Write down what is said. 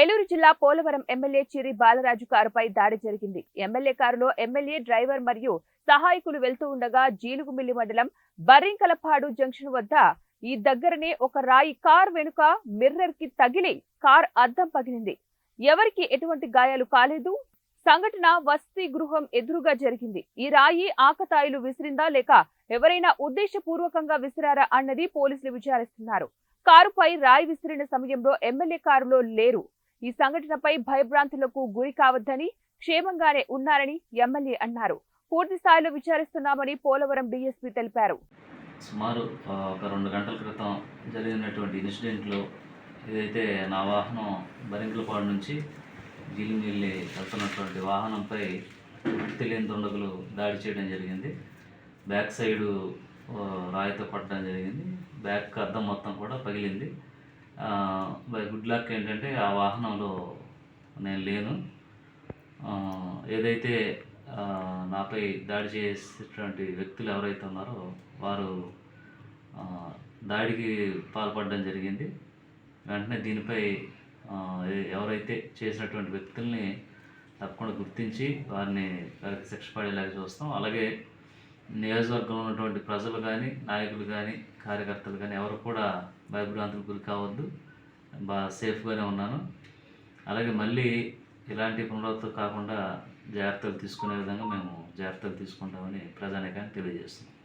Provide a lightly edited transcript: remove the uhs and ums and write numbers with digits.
ఏలూరు జిల్లా పోలవరం ఎమ్మెల్యే చిరి బాలరాజు కారుపై దాడి జరిగింది. ఎమ్మెల్యే కారులో ఎమ్మెల్యే డ్రైవర్ మరియు సహాయకులు వెళ్తూ ఉండగా జీలుగుమిల్లి మండలం బర్రింకలపాడు జంక్షన్ వద్ద ఈ దగ్గరనే ఒక రాయి కార్ వెనుక మిర్రర్ కి తగిలి కార్ అద్దం పగిలింది. ఎవరికి ఎటువంటి గాయాలు కాలేదు. సంఘటన వసతి గృహం ఎదురుగా జరిగింది. ఈ రాయి ఆకతాయిలు విసిరిందా లేక ఎవరైనా ఉద్దేశపూర్వకంగా విసిరారా అన్నది పోలీసులు విచారిస్తున్నారు. కారుపై రాయి విసిరిన సమయంలో ఎమ్మెల్యే కారులో లేరు. ఈ సంఘటనపై భయభ్రాంతులకు గురి కావద్దని, క్షేమంగానే ఉన్నారని ఎమ్మెల్యే అన్నారు. పూర్తి స్థాయిలో విచారిస్తున్నామని పోలవరం డీఎస్పీ తెలిపారు. సుమారు ఒక 2 గంటల క్రితం జరిగినటువంటి ఇన్సిడెంట్లో ఏదైతే నా వాహనం బరింకులపాడు నుంచి జిలిమిల్లి వెళ్తున్నటువంటి వాహనంపై తెలియని దుండగులు దాడి చేయడం జరిగింది. బ్యాక్ సైడు రాయితో పడడం జరిగింది. బ్యాక్ అద్దం మొత్తం కూడా పగిలింది. బై గుడ్ లక్ ఏంటంటే ఆ వాహనంలో నేను లేను. ఏదైతే నాపై దాడి చేసేటువంటి వ్యక్తులు ఎవరైతే ఉన్నారో వారు దాడికి పాల్పడడం జరిగింది. వెంటనే దీనిపై ఎవరైతే చేసినటువంటి వ్యక్తుల్ని తప్పకుండా గుర్తించి వారిని శిక్ష పడేలాగా చూస్తాం. అలాగే నియోజకవర్గంలో ఉన్నటువంటి ప్రజలు కానీ, నాయకులు కానీ, కార్యకర్తలు కానీ ఎవరు కూడా భయభ్రాంతులకు గురి కావద్దు. సేఫ్గానే ఉన్నాను. అలాగే మళ్ళీ ఇలాంటి పునరావృతం కాకుండా జాగ్రత్తలు తీసుకునే విధంగా మేము జాగ్రత్తలు తీసుకుంటామని ప్రజానీకానికి తెలియజేస్తున్నాం.